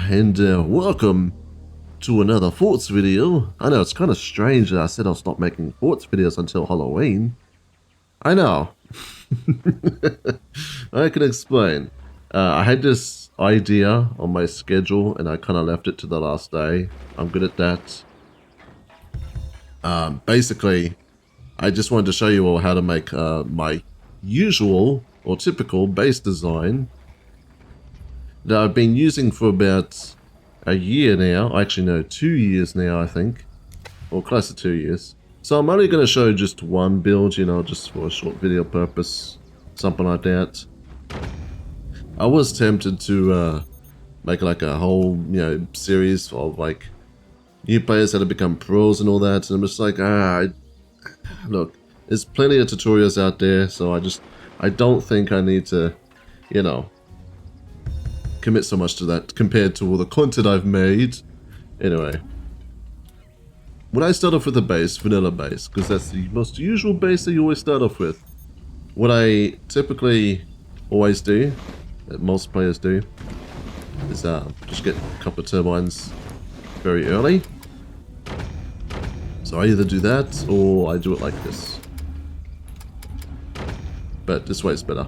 and welcome to another Forts video. I know it's kind of strange that I said I'll stop making Forts videos until Halloween. I know. I can explain. I had this idea on my schedule and I kind of left it to the last day. I'm good at that. Basically, I just wanted to show you all how to make my usual or typical base design that I've been using for about a year now. Actually, no, 2 years now, I think. Or close to 2 years. So I'm only going to show just one build, you know, just for a short video purpose. Something like that. I was tempted to make like a whole, you know, series of like new players that have become pros and all that. And I'm just like, look, there's plenty of tutorials out there. So I don't think I need to, you know, commit so much to that compared to all the content I've made. Anyway, when I start off with a base, vanilla base, because that's the most usual base that you always start off with, what I typically always do, that most players do, is just get a couple of turbines very early. So I either do that or I do it like this, but this way is better.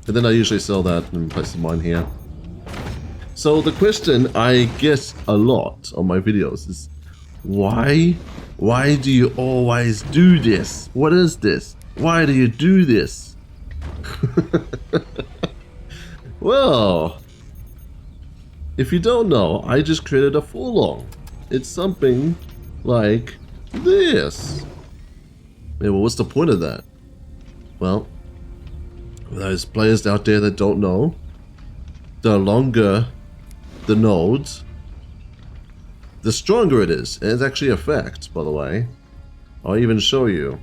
And then I usually sell that and place mine here. So the question I get a lot on my videos is, why do you always do this? What is this? Why do you do this? Well, if you don't know, I just created a full-on. It's something like this. Yeah, well, what's the point of that? Well, those players out there that don't know, the longer the nodes, the stronger it is. And it's actually a fact, by the way. I'll even show you.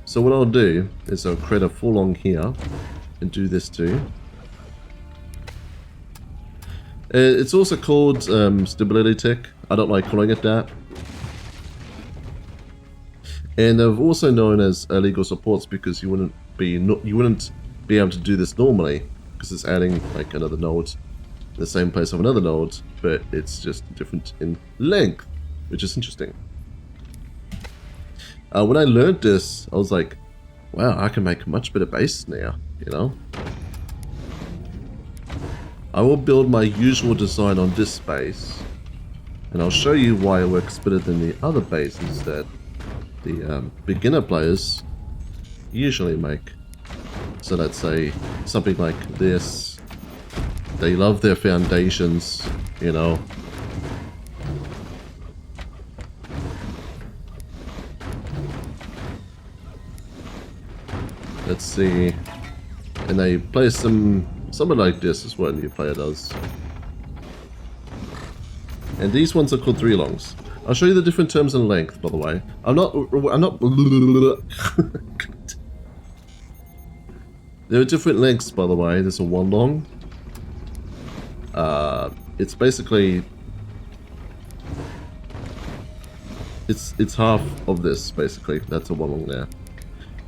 So what I'll do is I'll create a full-on here and do this too. It's also called stability tick. I don't like calling it that. And they're also known as illegal supports because you wouldn't be able to do this normally because it's adding like another node in the same place of another node, but it's just different in length, which is interesting. When I learned this, I was like, wow, I can make much better bases now, you know? I will build my usual design on this base, and I'll show you why it works better than the other bases that the beginner players usually make. So let's say something like this. They love their foundations, you know. Let's see. And they place something like this is what a new player does. And these ones are called 3-longs. I'll show you the different terms in length, by the way. I'm not There are different lengths, by the way. There's a 1-long. It's basically it's half of this, basically. That's a 1-long there.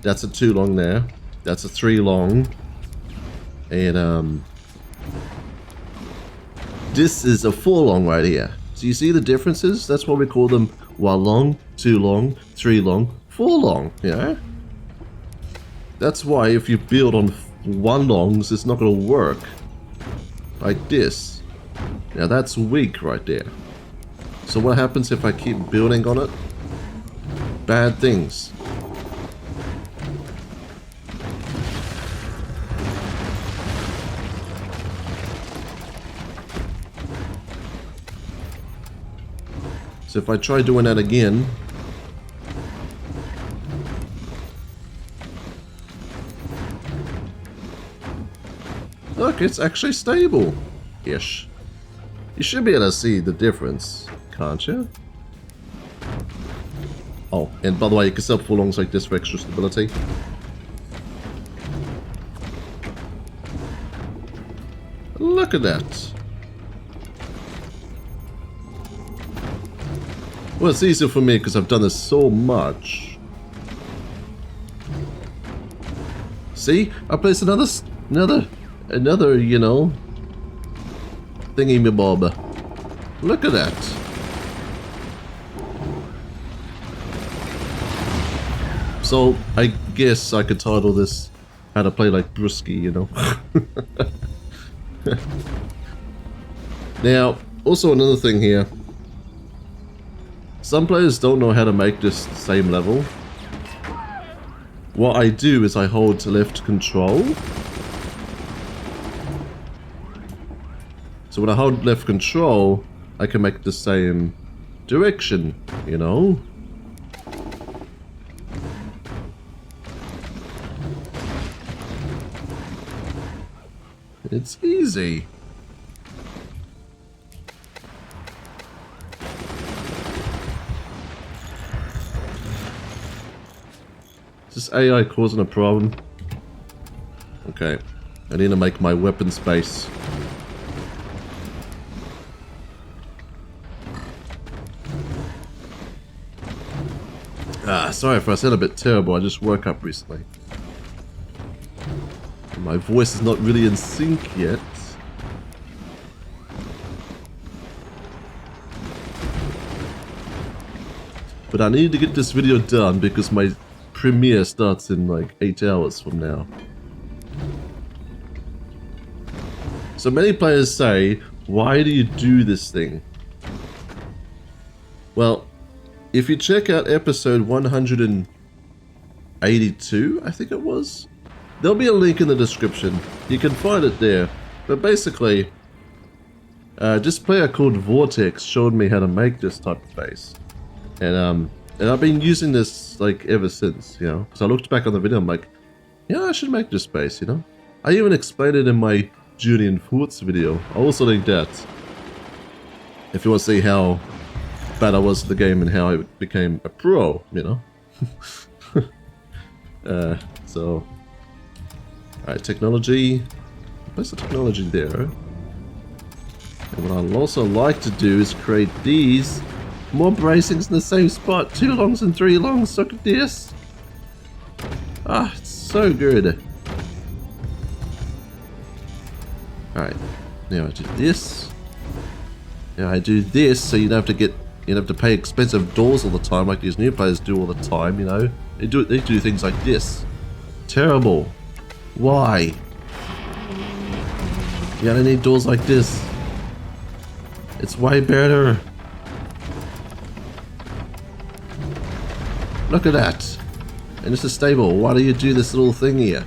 That's a 2-long there. That's a 3-long. And this is a 4-long right here. So you see the differences? That's why we call them 1-long, 2-long, 3-long, 4-long, yeah? That's why if you build on 1-longs, it's not going to work. Like this. Now that's weak right there. So what happens if I keep building on it? Bad things. So if I try doing that again, look, it's actually stable-ish. You should be able to see the difference, can't you? Oh, and by the way, you can set up full-longs like this for extra stability. Look at that. Well, it's easier for me because I've done this so much. See? I placed another, you know, thingy-me-bob. Look at that. So, I guess I could title this How to Play Like Bruski, you know? Now, also another thing here. Some players don't know how to make this same level. What I do is I hold left control. So when I hold left control, I can make the same direction, you know? It's easy. Is this AI causing a problem? Okay, I need to make my weapon space. Sorry if I sound a bit terrible, I just woke up recently. My voice is not really in sync yet. But I need to get this video done because my premiere starts in like 8 hours from now. So many players say, why do you do this thing? Well, if you check out episode 182, I think it was, there'll be a link in the description. You can find it there. But basically, this player called Vortex showed me how to make this type of base. And I've been using this like ever since, you know. So I looked back on the video, I'm like, yeah, I should make this base, you know. I even explained it in my Julian Forts video. I'll also link that if you want to see how bad I was at the game and how I became a pro, you know. So, alright, technology. Where's the technology there? And what I'd also like to do is create these more bracings in the same spot. 2 longs and 3 longs. Look at this. Ah, it's so good. Alright, now I do this. Now I do this so you don't have to pay expensive doors all the time like these new players do all the time, you know. They do things like this. Terrible. Why? You don't need doors like this. It's way better. Look at that. And this is stable. Why do you do this little thing here?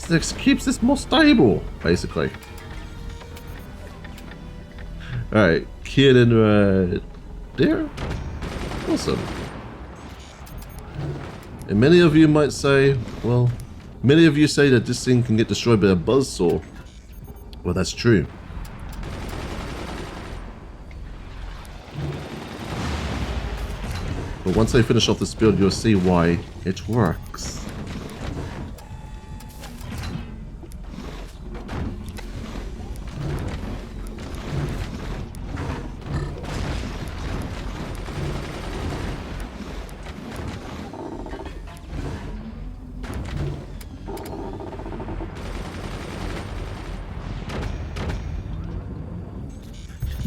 This keeps this more stable, basically. Alright, kid in there. Awesome. And many of you might say, well, many of you say that this thing can get destroyed by a buzzsaw. Well, that's true. But once I finish off this build, you'll see why it works.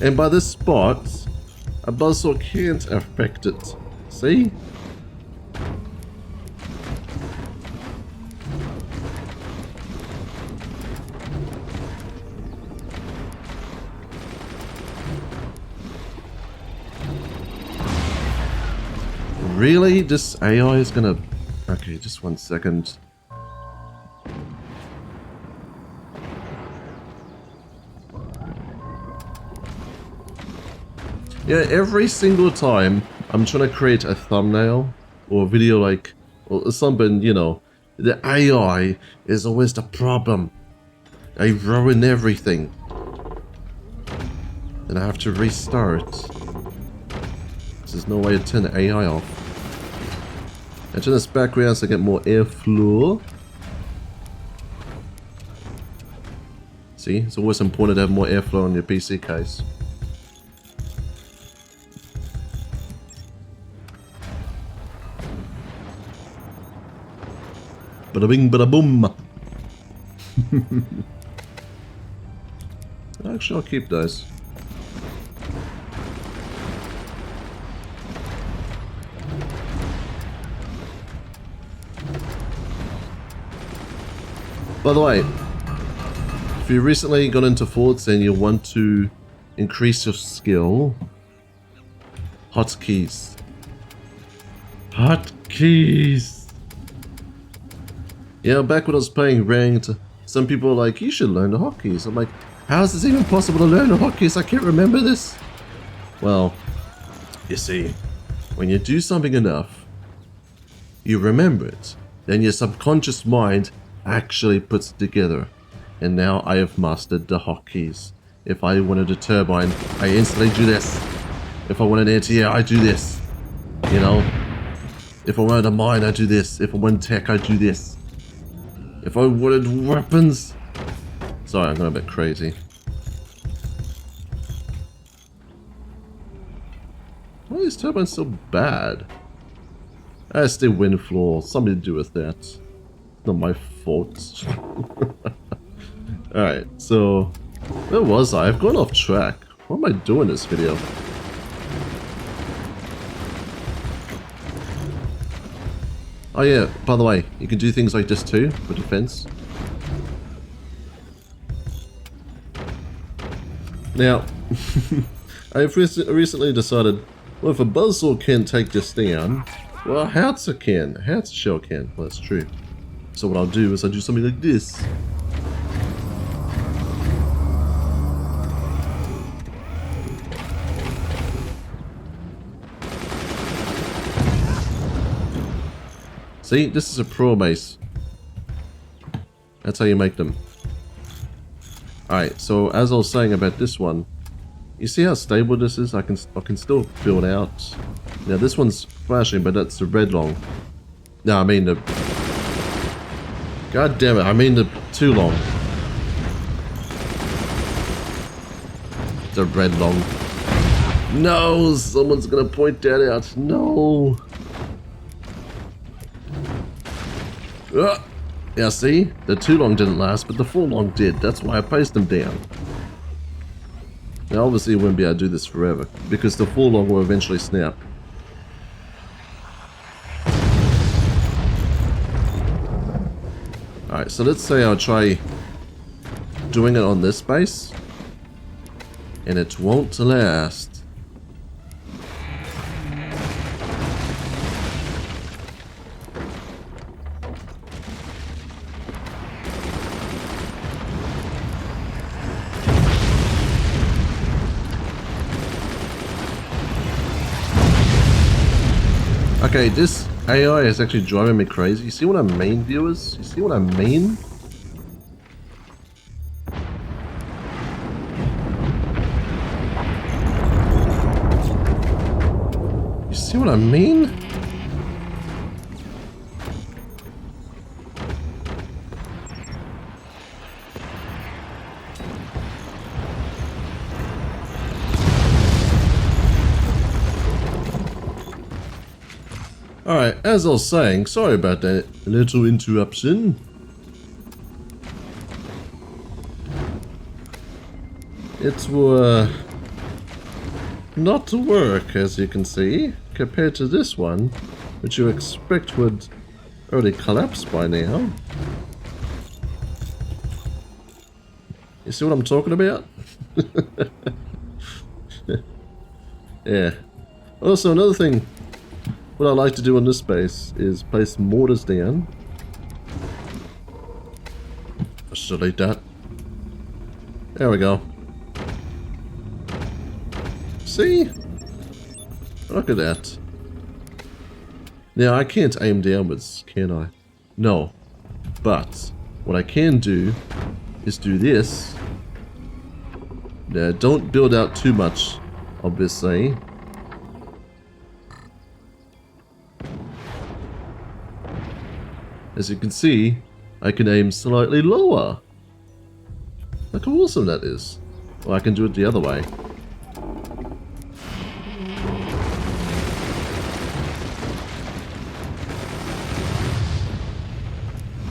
And by this spot, a buzzsaw can't affect it. See? Really? This AI is gonna... Okay, just 1 second. Yeah, every single time I'm trying to create a thumbnail or a video like, or something, you know, the AI is always the problem. I ruin everything. Then I have to restart. There's no way to turn the AI off. I turn this background so I get more airflow. See, it's always important to have more airflow on your PC case. Bada bing, bada boom. Actually, I'll keep those. By the way, if you recently got into Forts and you want to increase your skill, Hotkeys. Hotkeys! Yeah, back when I was playing ranked, some people were like, you should learn the hotkeys. I'm like, how is this even possible to learn the hotkeys? I can't remember this. Well, you see, when you do something enough, you remember it. Then your subconscious mind actually puts it together. And now I have mastered the hotkeys. If I wanted a turbine, I instantly do this. If I wanted anti-air, I do this. You know? If I wanted a mine, I do this. If I wanted tech, I do this. If I wanted weapons... Sorry, I'm going a bit crazy. Why are these turbines so bad? That's the wind floor. Something to do with that. Not my fault. Alright, so... Where was I? I've gone off track. What am I doing this video? Oh yeah, by the way, you can do things like this too, for defense. Now, I've recently decided, well, if a buzzsaw can take this down, well, a howitzer can. A howitzer shell can. Well, that's true. So what I'll do is I'll do something like this. See, this is a pro base. That's how you make them. Alright, so as I was saying about this one, you see how stable this is? I can still build out. Now this one's flashing, but that's the red long. No, I mean the... God damn it, I mean the too long. The red long. No, someone's gonna point that out. No. Yeah, see? The too long didn't last, but the full long did. That's why I placed them down. Now, obviously, you wouldn't be able to do this forever, because the full long will eventually snap. Alright, so let's say I'll try doing it on this base, and it won't last. Okay, this AI is actually driving me crazy. You see what I mean, viewers? You see what I mean? You see what I mean? Alright, as I was saying, sorry about that little interruption. It will not work, as you can see, compared to this one, which you expect would already collapse by now. You see what I'm talking about? Yeah. Also, another thing, what I like to do on this base is place mortars down. I should delete that. There we go. See? Look at that. Now, I can't aim downwards, can I? No. But, what I can do is do this. Now, don't build out too much, obviously. As you can see, I can aim slightly lower. Look how awesome that is. Or I can do it the other way.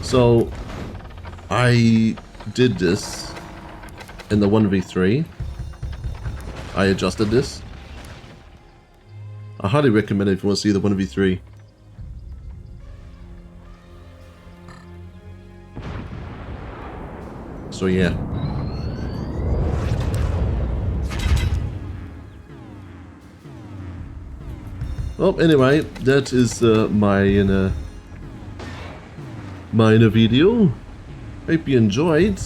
So, I did this, in the 1v3. I adjusted this. I highly recommend it if you want to see the 1v3. So yeah. Well, anyway, that is my inner video. Hope you enjoyed.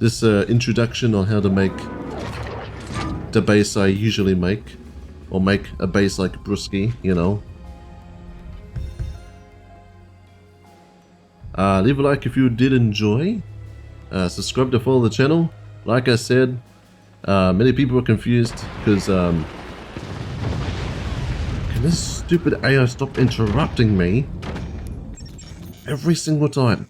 This introduction on how to make the base I usually make, or make a base like Bruski, you know. Leave a like if you did enjoy. Subscribe to follow the channel. Like I said, many people are confused because can this stupid AI stop interrupting me every single time?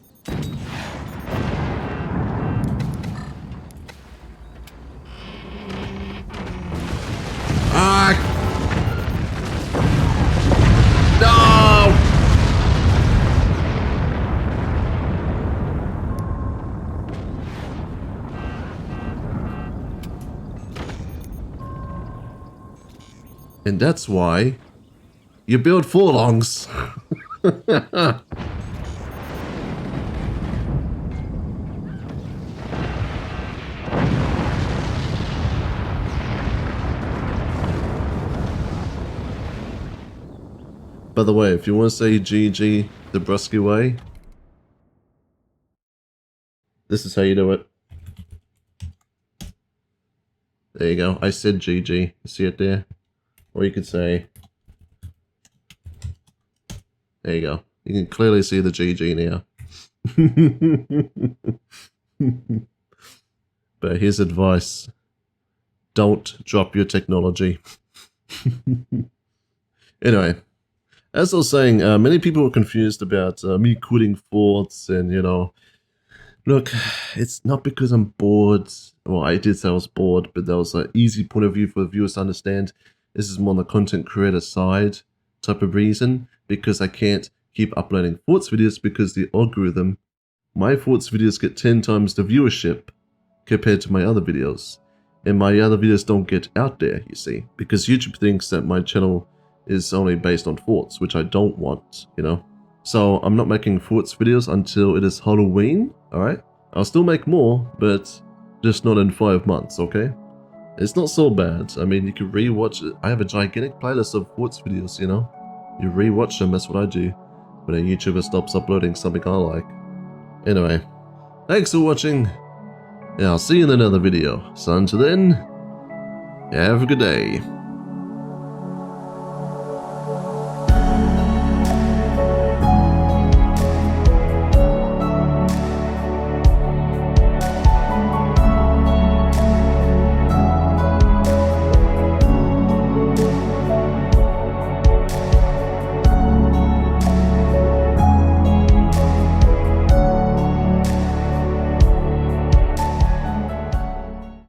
And that's why you build furlongs. By the way, if you want to say GG the Bruski way, this is how you do it. There you go. I said GG. You see it there? Or you could say, there you go. You can clearly see the GG now. But here's advice. Don't drop your technology. Anyway, as I was saying, many people were confused about me quitting forts and, you know, look, it's not because I'm bored. Well, I did say I was bored, but that was an easy point of view for the viewers to understand. This is more on the content creator side type of reason, because I can't keep uploading Forts videos because the algorithm, my Forts videos get 10 times the viewership compared to my other videos. And my other videos don't get out there, you see, because YouTube thinks that my channel is only based on Forts, which I don't want, you know. So I'm not making Forts videos until it is Halloween, alright? I'll still make more, but just not in 5 months, okay? It's not so bad. I mean, you can rewatch it. I have a gigantic playlist of Forts videos, you know? You rewatch them, that's what I do when a YouTuber stops uploading something I like. Anyway, thanks for watching, and I'll see you in another video. So until then, have a good day.